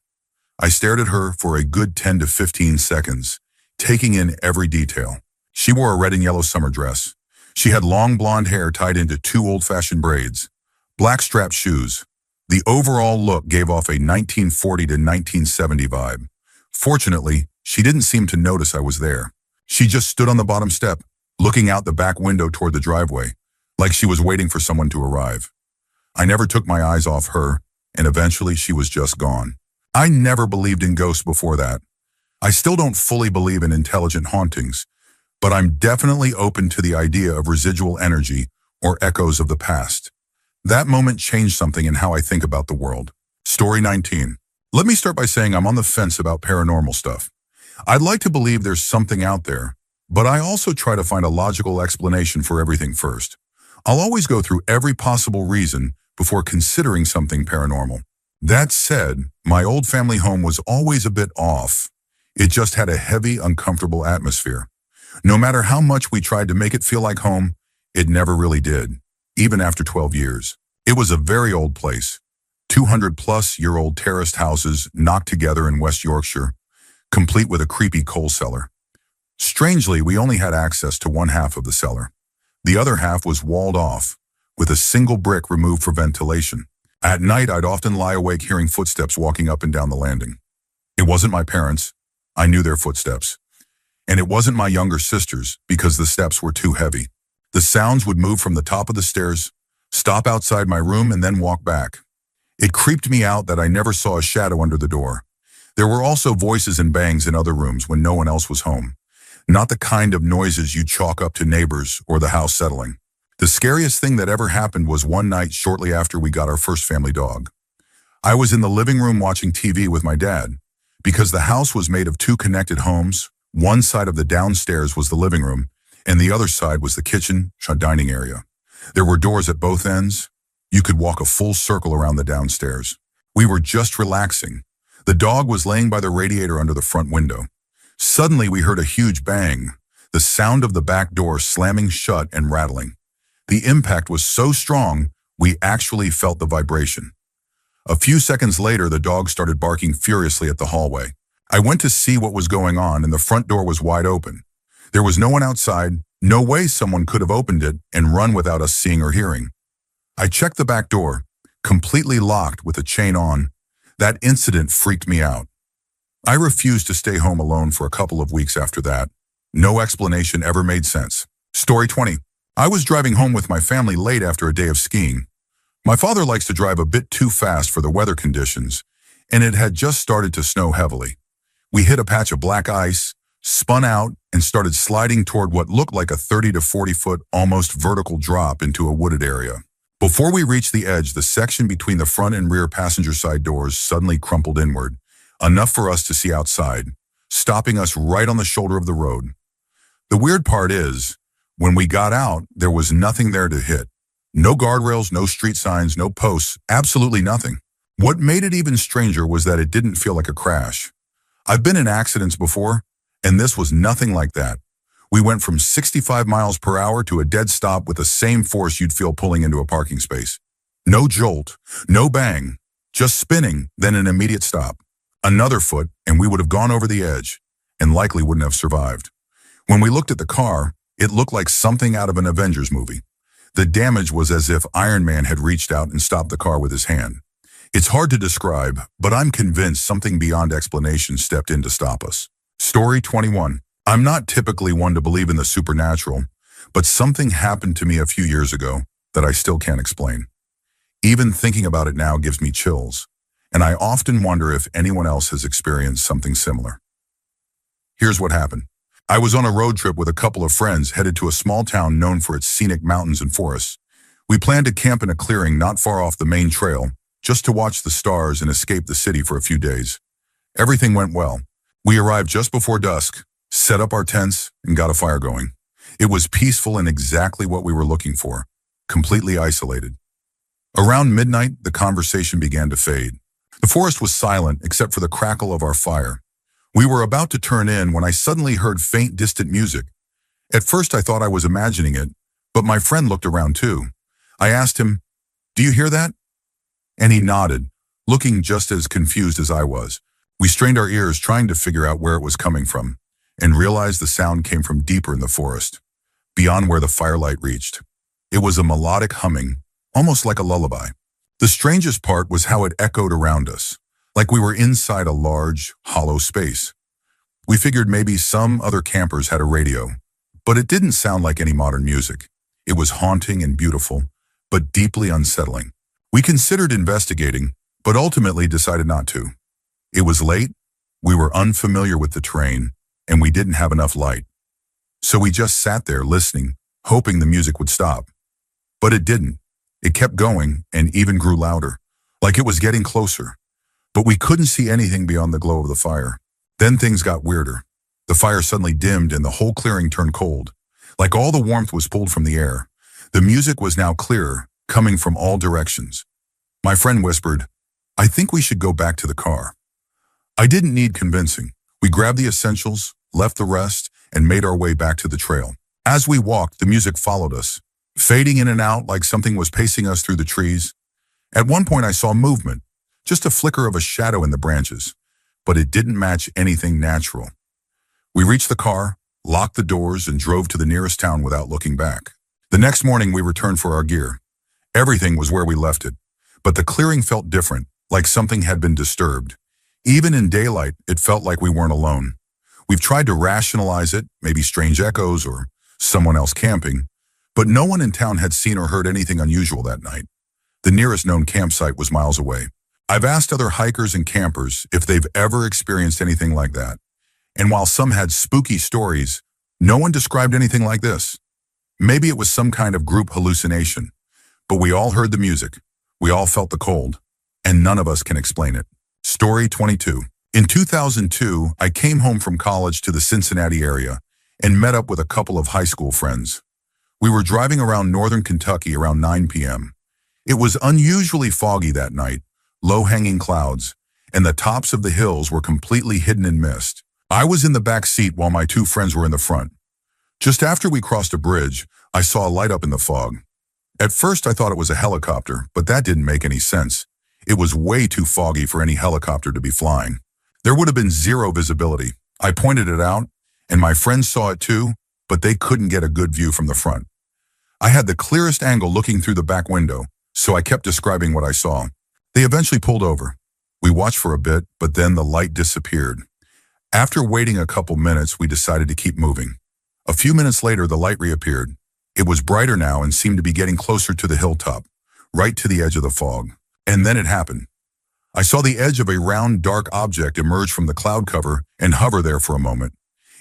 [SPEAKER 1] I stared at her for a good 10 to 15 seconds, taking in every detail. She wore a red and yellow summer dress. She had long blonde hair tied into 2 old-fashioned braids, black strapped shoes. The overall look gave off a 1940 to 1970 vibe. Fortunately, she didn't seem to notice I was there. She just stood on the bottom step, looking out the back window toward the driveway, like she was waiting for someone to arrive. I never took my eyes off her, and eventually she was just gone. I never believed in ghosts before that. I still don't fully believe in intelligent hauntings, but I'm definitely open to the idea of residual energy or echoes of the past. That moment changed something in how I think about the world. Story 19. Let me start by saying I'm on the fence about paranormal stuff. I'd like to believe there's something out there, but I also try to find a logical explanation for everything first. I'll always go through every possible reason before considering something paranormal. That said, my old family home was always a bit off. It just had a heavy, uncomfortable atmosphere. No matter how much we tried to make it feel like home, it never really did, even after 12 years. It was a very old place. 200-plus-year-old terraced houses knocked together in West Yorkshire, complete with a creepy coal cellar. Strangely, we only had access to one half of the cellar. The other half was walled off, with a single brick removed for ventilation. At night, I'd often lie awake hearing footsteps walking up and down the landing. It wasn't my parents. I knew their footsteps. And it wasn't my younger sisters because the steps were too heavy. The sounds would move from the top of the stairs, stop outside my room, and then walk back. It creeped me out that I never saw a shadow under the door. There were also voices and bangs in other rooms when no one else was home. Not the kind of noises you chalk up to neighbors or the house settling. The scariest thing that ever happened was one night shortly after we got our first family dog. I was in the living room watching TV with my dad. Because the house was made of two connected homes, one side of the downstairs was the living room, and the other side was the kitchen, dining area. There were doors at both ends. You could walk a full circle around the downstairs. We were just relaxing. The dog was laying by the radiator under the front window. Suddenly we heard a huge bang, the sound of the back door slamming shut and rattling. The impact was so strong, we actually felt the vibration. A few seconds later, the dog started barking furiously at the hallway. I went to see what was going on, and the front door was wide open. There was no one outside, no way someone could have opened it and run without us seeing or hearing. I checked the back door, completely locked with the chain on. That incident freaked me out. I refused to stay home alone for a couple of weeks after that. No explanation ever made sense. Story 20. I was driving home with my family late after a day of skiing. My father likes to drive a bit too fast for the weather conditions, and it had just started to snow heavily. We hit a patch of black ice, spun out, and started sliding toward what looked like a 30 to 40 foot almost vertical drop into a wooded area. Before we reached the edge, the section between the front and rear passenger side doors suddenly crumpled inward, enough for us to see outside, stopping us right on the shoulder of the road. The weird part is, when we got out, there was nothing there to hit. No guardrails, no street signs, no posts, absolutely nothing. What made it even stranger was that it didn't feel like a crash. I've been in accidents before, and this was nothing like that. We went from 65 miles per hour to a dead stop with the same force you'd feel pulling into a parking space. No jolt, no bang, just spinning, then an immediate stop. Another foot, and we would have gone over the edge, and likely wouldn't have survived. When we looked at the car, it looked like something out of an Avengers movie. The damage was as if Iron Man had reached out and stopped the car with his hand. It's hard to describe, but I'm convinced something beyond explanation stepped in to stop us. Story 21. I'm not typically one to believe in the supernatural, but something happened to me a few years ago that I still can't explain. Even thinking about it now gives me chills, and I often wonder if anyone else has experienced something similar. Here's what happened. I was on a road trip with a couple of friends headed to a small town known for its scenic mountains and forests. We planned to camp in a clearing not far off the main trail, just to watch the stars and escape the city for a few days. Everything went well. We arrived just before dusk, set up our tents, and got a fire going. It was peaceful and exactly what we were looking for, completely isolated. Around midnight, the conversation began to fade. The forest was silent except for the crackle of our fire. We were about to turn in when I suddenly heard faint, distant music. At first, I thought I was imagining it, but my friend looked around too. I asked him, "Do you hear that?" And he nodded, looking just as confused as I was. We strained our ears trying to figure out where it was coming from, and realized the sound came from deeper in the forest, beyond where the firelight reached. It was a melodic humming, almost like a lullaby. The strangest part was how it echoed around us, like we were inside a large, hollow space. We figured maybe some other campers had a radio, but it didn't sound like any modern music. It was haunting and beautiful, but deeply unsettling. We considered investigating, but ultimately decided not to. It was late, we were unfamiliar with the terrain, and we didn't have enough light. So we just sat there listening, hoping the music would stop. But it didn't. It kept going and even grew louder, like it was getting closer. But we couldn't see anything beyond the glow of the fire. Then things got weirder. The fire suddenly dimmed and the whole clearing turned cold. Like all the warmth was pulled from the air. The music was now clearer, coming from all directions. My friend whispered, "I think we should go back to the car." I didn't need convincing. We grabbed the essentials, left the rest, and made our way back to the trail. As we walked, the music followed us, fading in and out like something was pacing us through the trees. At one point I saw movement, just a flicker of a shadow in the branches, but it didn't match anything natural. We reached the car, locked the doors, and drove to the nearest town without looking back. The next morning we returned for our gear. Everything was where we left it. But the clearing felt different, like something had been disturbed. Even in daylight, it felt like we weren't alone. We've tried to rationalize it, maybe strange echoes or someone else camping, but no one in town had seen or heard anything unusual that night. The nearest known campsite was miles away. I've asked other hikers and campers if they've ever experienced anything like that. And while some had spooky stories, no one described anything like this. Maybe it was some kind of group hallucination, but we all heard the music, we all felt the cold, and none of us can explain it. Story 22. In 2002, I came home from college to the Cincinnati area and met up with a couple of high school friends. We were driving around northern Kentucky around 9 p.m. It was unusually foggy that night, low-hanging clouds, and the tops of the hills were completely hidden in mist. I was in the back seat while my two friends were in the front. Just after we crossed a bridge, I saw a light up in the fog. At first I thought it was a helicopter, but that didn't make any sense. It was way too foggy for any helicopter to be flying. There would have been zero visibility. I pointed it out, and my friends saw it too, but they couldn't get a good view from the front. I had the clearest angle looking through the back window, so I kept describing what I saw. They eventually pulled over. We watched for a bit, but then the light disappeared. After waiting a couple minutes, we decided to keep moving. A few minutes later, the light reappeared. It was brighter now and seemed to be getting closer to the hilltop, right to the edge of the fog. And then it happened. I saw the edge of a round, dark object emerge from the cloud cover and hover there for a moment.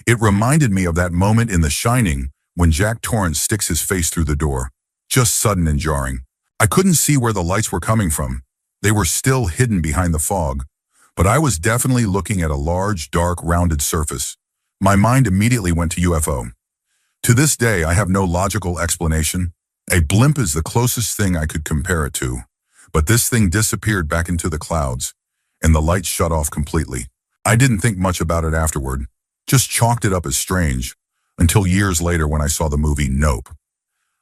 [SPEAKER 1] It reminded me of that moment in The Shining when Jack Torrance sticks his face through the door. Just sudden and jarring. I couldn't see where the lights were coming from. They were still hidden behind the fog. But I was definitely looking at a large, dark, rounded surface. My mind immediately went to UFO. To this day, I have no logical explanation. A blimp is the closest thing I could compare it to. But this thing disappeared back into the clouds, and the lights shut off completely. I didn't think much about it afterward, just chalked it up as strange, until years later when I saw the movie Nope.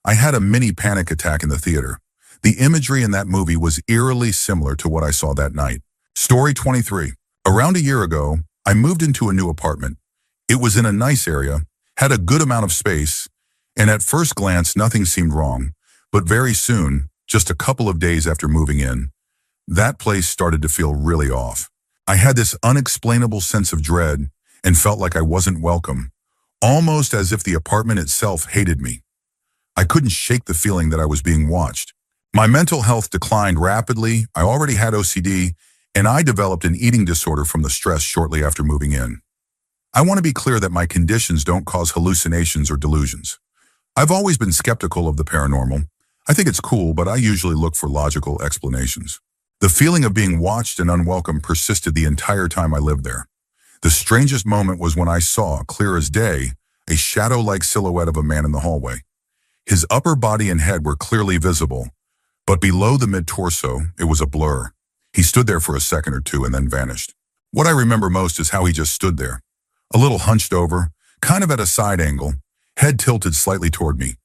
[SPEAKER 1] I had a mini panic attack in the theater. The imagery in that movie was eerily similar to what I saw that night. Story 23. Around a year ago, I moved into a new apartment. It was in a nice area, had a good amount of space, and at first glance nothing seemed wrong, but very soon, just a couple of days after moving in, that place started to feel really off. I had this unexplainable sense of dread and felt like I wasn't welcome, almost as if the apartment itself hated me. I couldn't shake the feeling that I was being watched. My mental health declined rapidly, I already had OCD, and I developed an eating disorder from the stress shortly after moving in. I want to be clear that my conditions don't cause hallucinations or delusions. I've always been skeptical of the paranormal. I think it's cool, but I usually look for logical explanations. The feeling of being watched and unwelcome persisted the entire time I lived there. The strangest moment was when I saw, clear as day, a shadow-like silhouette of a man in the hallway. His upper body and head were clearly visible, but below the mid-torso, it was a blur. He stood there for a second or two and then vanished. What I remember most is how he just stood there, a little hunched over, kind of at a side angle, head tilted slightly toward me.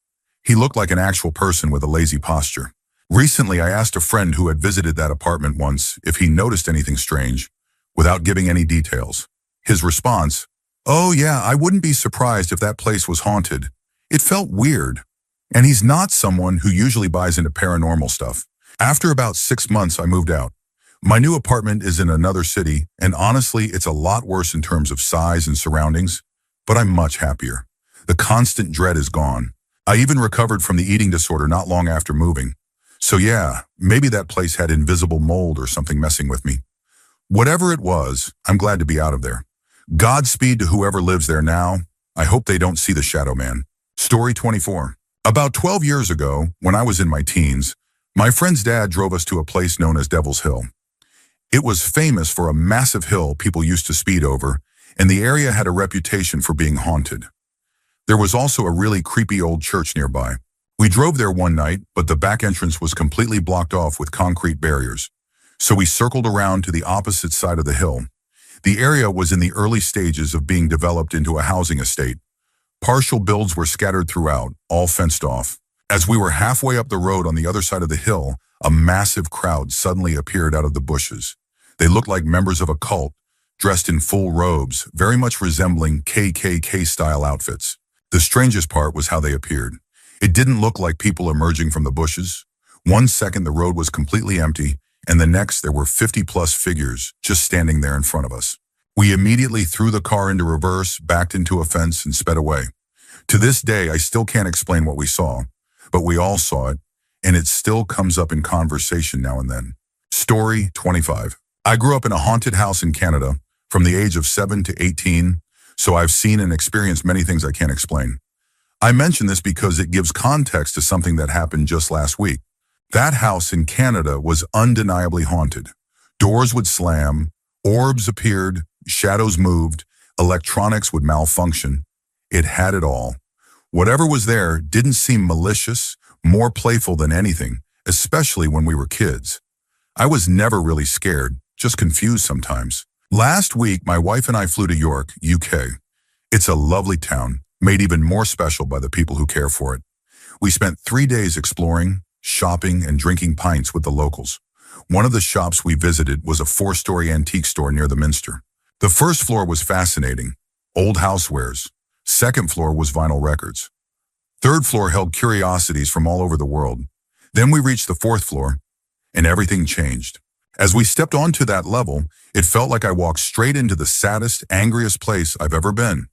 [SPEAKER 1] He looked like an actual person with a lazy posture. Recently, I asked a friend who had visited that apartment once if he noticed anything strange, without giving any details. His response, "Oh yeah, I wouldn't be surprised if that place was haunted. It felt weird." And he's not someone who usually buys into paranormal stuff. After about 6 months, I moved out. My new apartment is in another city, and honestly, it's a lot worse in terms of size and surroundings, but I'm much happier. The constant dread is gone. I even recovered from the eating disorder not long after moving. So yeah, maybe that place had invisible mold or something messing with me. Whatever it was, I'm glad to be out of there. Godspeed to whoever lives there now. I hope they don't see the Shadow Man. Story 24. About 12 years ago, when I was in my teens, my friend's dad drove us to a place known as Devil's Hill. It was famous for a massive hill people used to speed over, and the area had a reputation for being haunted. There was also a really creepy old church nearby. We drove there one night, but the back entrance was completely blocked off with concrete barriers. So we circled around to the opposite side of the hill. The area was in the early stages of being developed into a housing estate. Partial builds were scattered throughout, all fenced off. As we were halfway up the road on the other side of the hill, a massive crowd suddenly appeared out of the bushes. They looked like members of a cult, dressed in full robes, very much resembling KKK-style outfits. The strangest part was how they appeared. It didn't look like people emerging from the bushes. One second the road was completely empty, and the next there were 50-plus figures just standing there in front of us. We immediately threw the car into reverse, backed into a fence, and sped away. To this day, I still can't explain what we saw, but we all saw it, and it still comes up in conversation now and then. Story 25. I grew up in a haunted house in Canada from the age of 7 to 18, so I've seen and experienced many things I can't explain. I mention this because it gives context to something that happened just last week. That house in Canada was undeniably haunted. Doors would slam, orbs appeared, shadows moved, electronics would malfunction. It had it all. Whatever was there didn't seem malicious, more playful than anything, especially when we were kids. I was never really scared, just confused sometimes. Last week, my wife and I flew to York, UK. It's a lovely town, made even more special by the people who care for it. We spent 3 days exploring, shopping, and drinking pints with the locals. One of the shops we visited was a 4-story antique store near the Minster. The first floor was fascinating, old housewares. Second floor was vinyl records. Third floor held curiosities from all over the world. Then we reached the 4th floor, and everything changed. As we stepped onto that level, it felt like I walked straight into the saddest, angriest place I've ever been.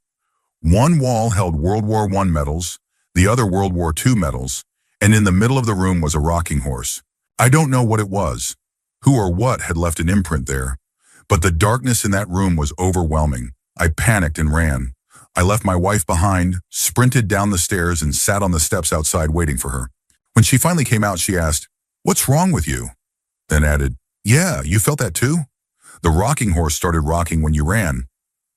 [SPEAKER 1] One wall held World War I medals, the other World War II medals, and in the middle of the room was a rocking horse. I don't know what it was, who or what had left an imprint there, but the darkness in that room was overwhelming. I panicked and ran. I left my wife behind, sprinted down the stairs, and sat on the steps outside waiting for her. When she finally came out, she asked, "What's wrong with you?" Then added, "Yeah, you felt that too?" The rocking horse started rocking when you ran.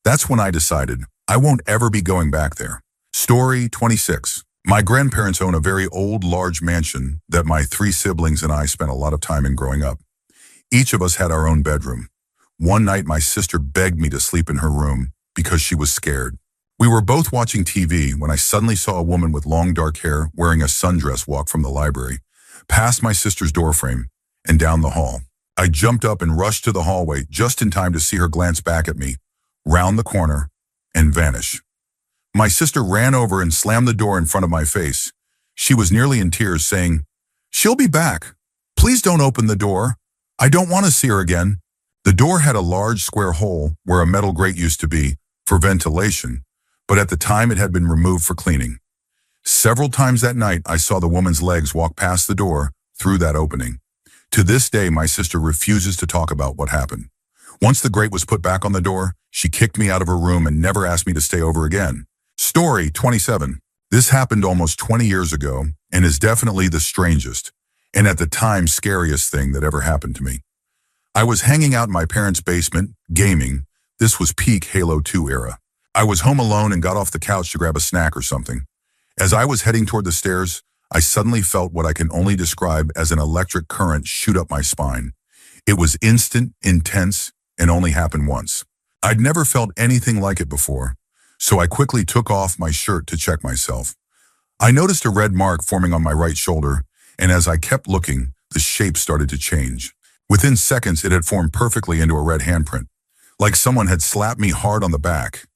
[SPEAKER 1] That's when I decided I won't ever be going back there. Story 26. My grandparents own a very old, large mansion that my 3 siblings and I spent a lot of time in growing up. Each of us had our own bedroom. One night, my sister begged me to sleep in her room because she was scared. We were both watching TV when I suddenly saw a woman with long dark hair wearing a sundress walk from the library, past my sister's doorframe, and down the hall. I jumped up and rushed to the hallway just in time to see her glance back at me, round the corner, and vanish. My sister ran over and slammed the door in front of my face. She was nearly in tears, saying, "She'll be back. Please don't open the door. I don't want to see her again." The door had a large square hole where a metal grate used to be for ventilation, but at the time it had been removed for cleaning. Several times that night, I saw the woman's legs walk past the door through that opening. To this day, my sister refuses to talk about what happened. Once the grate was put back on the door, she kicked me out of her room and never asked me to stay over again. Story 27. This happened almost 20 years ago and is definitely the strangest, and at the time scariest thing that ever happened to me. I was hanging out in my parents' basement, gaming. This was peak Halo 2 era. I was home alone and got off the couch to grab a snack or something. As I was heading toward the stairs, I suddenly felt what I can only describe as an electric current shoot up my spine. It was instant, intense, and only happened once. I'd never felt anything like it before, so I quickly took off my shirt to check myself. I noticed a red mark forming on my right shoulder, and as I kept looking, the shape started to change. Within seconds, it had formed perfectly into a red handprint, like someone had slapped me hard on the back.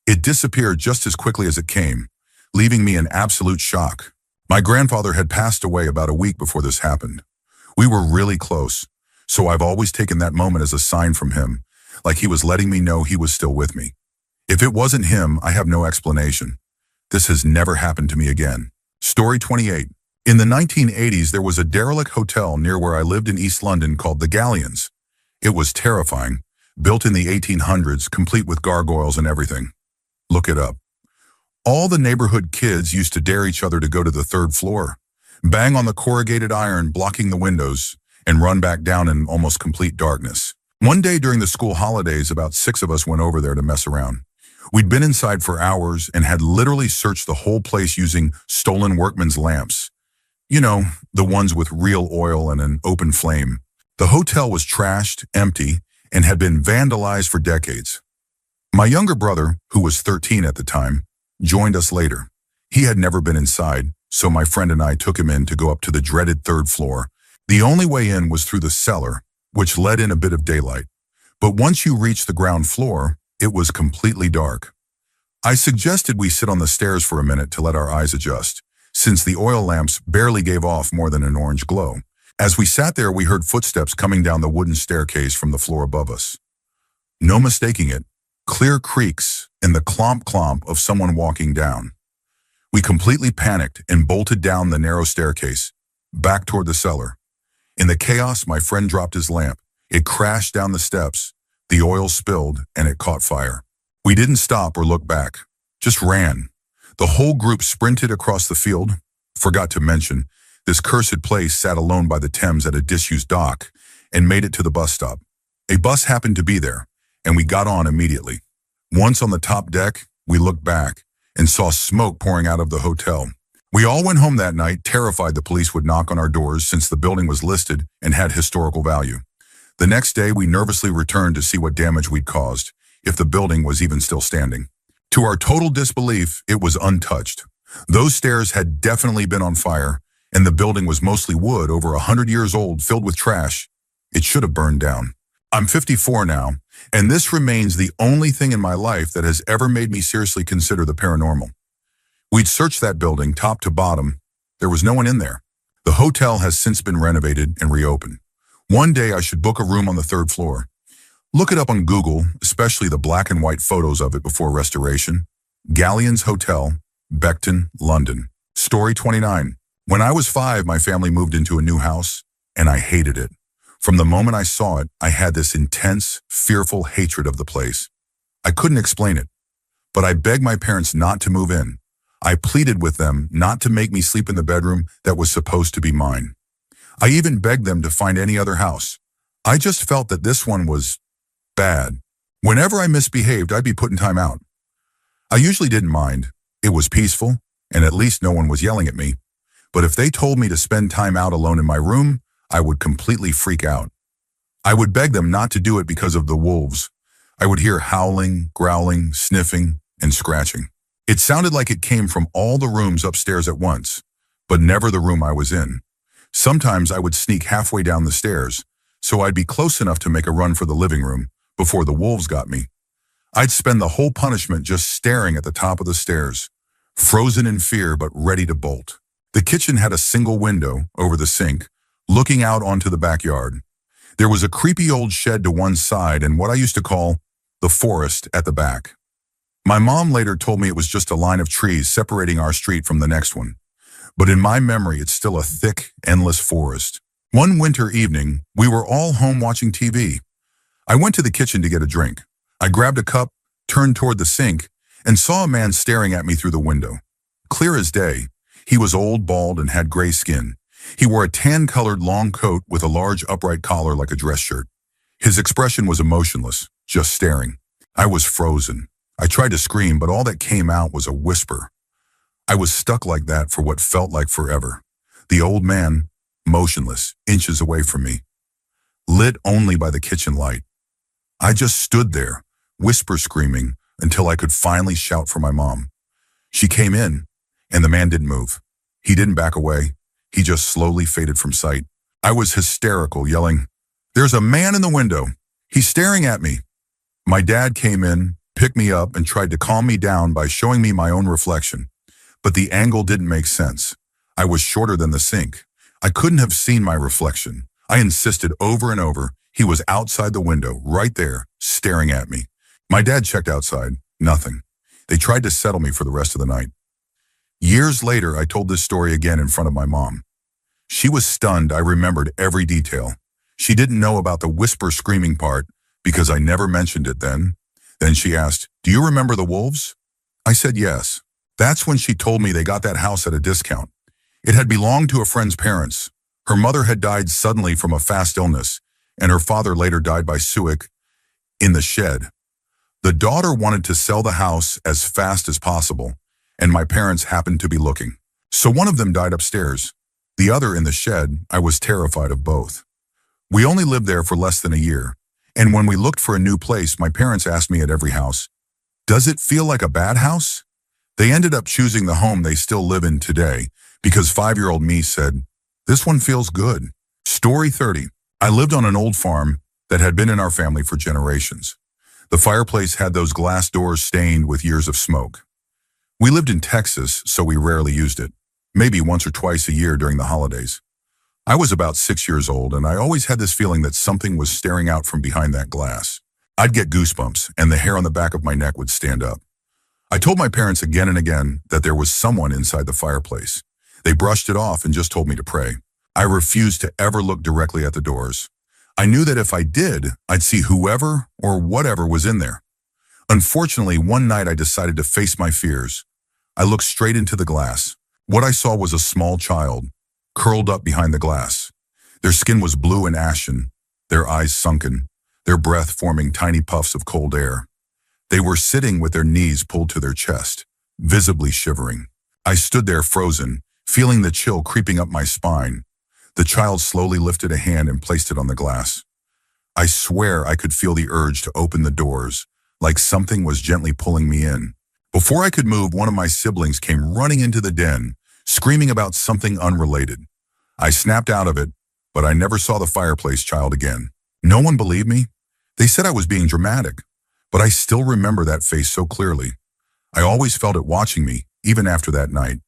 [SPEAKER 1] It disappeared just as quickly as it came, leaving me in absolute shock. My grandfather had passed away about a week before this happened. We were really close, so I've always taken that moment as a sign from him, like he was letting me know he was still with me. If it wasn't him, I have no explanation. This has never happened to me again. Story 28. In the 1980s, there was a derelict hotel near where I lived in East London called the Galleons. It was terrifying, built in the 1800s, complete with gargoyles and everything. Look it up. All the neighborhood kids used to dare each other to go to the 3rd floor, bang on the corrugated iron blocking the windows, and run back down in almost complete darkness. One day during the school holidays, about 6 of us went over there to mess around. We'd been inside for hours and had literally searched the whole place using stolen workman's lamps. You know, the ones with real oil and an open flame. The hotel was trashed, empty, and had been vandalized for decades. My younger brother, who was 13 at the time, joined us later. He had never been inside, so my friend and I took him in to go up to the dreaded 3rd floor. The only way in was through the cellar, which let in a bit of daylight. But once you reached the ground floor, it was completely dark. I suggested we sit on the stairs for a minute to let our eyes adjust, since the oil lamps barely gave off more than an orange glow. As we sat there, we heard footsteps coming down the wooden staircase from the floor above us. No mistaking it, clear creaks and the clomp-clomp of someone walking down. We completely panicked and bolted down the narrow staircase, back toward the cellar. In the chaos, my friend dropped his lamp. It crashed down the steps, the oil spilled, and it caught fire. We didn't stop or look back, just ran. The whole group sprinted across the field. Forgot to mention, this cursed place sat alone by the Thames at a disused dock and made it to the bus stop. A bus happened to be there, and we got on immediately. Once on the top deck, we looked back and saw smoke pouring out of the hotel. We all went home that night, terrified the police would knock on our doors since the building was listed and had historical value. The next day, we nervously returned to see what damage we'd caused, if the building was even still standing. To our total disbelief, it was untouched. Those stairs had definitely been on fire, and the building was mostly wood, over 100 years old, filled with trash. It should have burned down. I'm 54 now, and this remains the only thing in my life that has ever made me seriously consider the paranormal. We'd searched that building top to bottom. There was no one in there. The hotel has since been renovated and reopened. One day I should book a room on the 3rd floor. Look it up on Google, especially the black and white photos of it before restoration. Galleon's Hotel, Beckton, London. Story 29. When I was 5, my family moved into a new house, and I hated it. From the moment I saw it, I had this intense, fearful hatred of the place. I couldn't explain it, but I begged my parents not to move in. I pleaded with them not to make me sleep in the bedroom that was supposed to be mine. I even begged them to find any other house. I just felt that this one was bad. Whenever I misbehaved, I'd be put in time out. I usually didn't mind. It was peaceful, and at least no one was yelling at me. But if they told me to spend time out alone in my room, I would completely freak out. I would beg them not to do it because of the wolves. I would hear howling, growling, sniffing, and scratching. It sounded like it came from all the rooms upstairs at once, but never the room I was in. Sometimes I would sneak halfway down the stairs, so I'd be close enough to make a run for the living room before the wolves got me. I'd spend the whole punishment just staring at the top of the stairs, frozen in fear but ready to bolt. The kitchen had a single window over the sink, looking out onto the backyard. There was a creepy old shed to one side and what I used to call the forest at the back. My mom later told me it was just a line of trees separating our street from the next one. But in my memory, it's still a thick, endless forest. One winter evening, we were all home watching TV. I went to the kitchen to get a drink. I grabbed a cup, turned toward the sink, and saw a man staring at me through the window. Clear as day, he was old, bald, and had gray skin. He wore a tan-colored long coat with a large upright collar like a dress shirt. His expression was emotionless, just staring. I was frozen. I tried to scream, but all that came out was a whisper. I was stuck like that for what felt like forever. The old man, motionless, inches away from me, lit only by the kitchen light. I just stood there, whisper screaming, until I could finally shout for my mom. She came in, and the man didn't move. He didn't back away. He just slowly faded from sight. I was hysterical, yelling, "There's a man in the window. He's staring at me." My dad came in, picked me up, and tried to calm me down by showing me my own reflection. But the angle didn't make sense. I was shorter than the sink. I couldn't have seen my reflection. I insisted over and over. He was outside the window, right there, staring at me. My dad checked outside. Nothing. They tried to settle me for the rest of the night. Years later, I told this story again in front of my mom. She was stunned. I remembered every detail. She didn't know about the whisper screaming part because I never mentioned it then. Then she asked, "Do you remember the wolves?" I said yes. That's when she told me they got that house at a discount. It had belonged to a friend's parents. Her mother had died suddenly from a fast illness, and her father later died by suicide in the shed. The daughter wanted to sell the house as fast as possible, and my parents happened to be looking. So one of them died upstairs. The other in the shed. I was terrified of both. We only lived there for less than a year, and when we looked for a new place, my parents asked me at every house, "Does it feel like a bad house?" They ended up choosing the home they still live in today because 5-year-old me said, "This one feels good." Story 30. I lived on an old farm that had been in our family for generations. The fireplace had those glass doors stained with years of smoke. We lived in Texas, so we rarely used it, maybe once or twice a year during the holidays. I was about 6 years old, and I always had this feeling that something was staring out from behind that glass. I'd get goosebumps, and the hair on the back of my neck would stand up. I told my parents again and again that there was someone inside the fireplace. They brushed it off and just told me to pray. I refused to ever look directly at the doors. I knew that if I did, I'd see whoever or whatever was in there. Unfortunately, one night I decided to face my fears. I looked straight into the glass. What I saw was a small child, curled up behind the glass. Their skin was blue and ashen, their eyes sunken, their breath forming tiny puffs of cold air. They were sitting with their knees pulled to their chest, visibly shivering. I stood there frozen, feeling the chill creeping up my spine. The child slowly lifted a hand and placed it on the glass. I swear I could feel the urge to open the doors, like something was gently pulling me in. Before I could move, one of my siblings came running into the den, screaming about something unrelated. I snapped out of it, but I never saw the fireplace child again. No one believed me. They said I was being dramatic, but I still remember that face so clearly. I always felt it watching me, even after that night.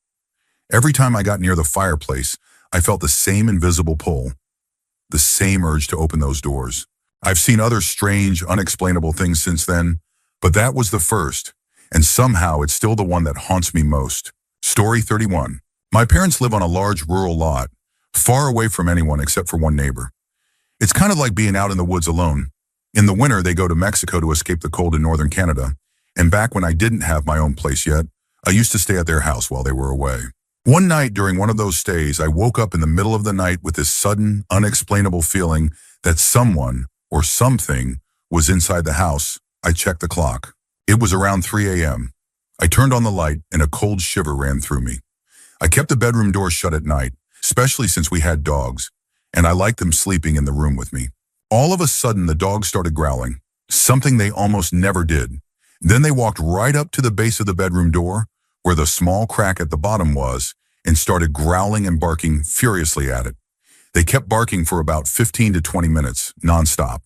[SPEAKER 1] Every time I got near the fireplace, I felt the same invisible pull, the same urge to open those doors. I've seen other strange, unexplainable things since then, but that was the first, and somehow it's still the one that haunts me most. Story 31. My parents live on a large rural lot, far away from anyone except for one neighbor. It's kind of like being out in the woods alone. In the winter, they go to Mexico to escape the cold in northern Canada, and back when I didn't have my own place yet, I used to stay at their house while they were away. One night during one of those stays, I woke up in the middle of the night with this sudden, unexplainable feeling that someone or something was inside the house. I checked the clock. It was around 3 a.m. I turned on the light and a cold shiver ran through me. I kept the bedroom door shut at night, especially since we had dogs, and I liked them sleeping in the room with me. All of a sudden, the dogs started growling, something they almost never did. Then they walked right up to the base of the bedroom door, where the small crack at the bottom was, and started growling and barking furiously at it. They kept barking for about 15 to 20 minutes, nonstop.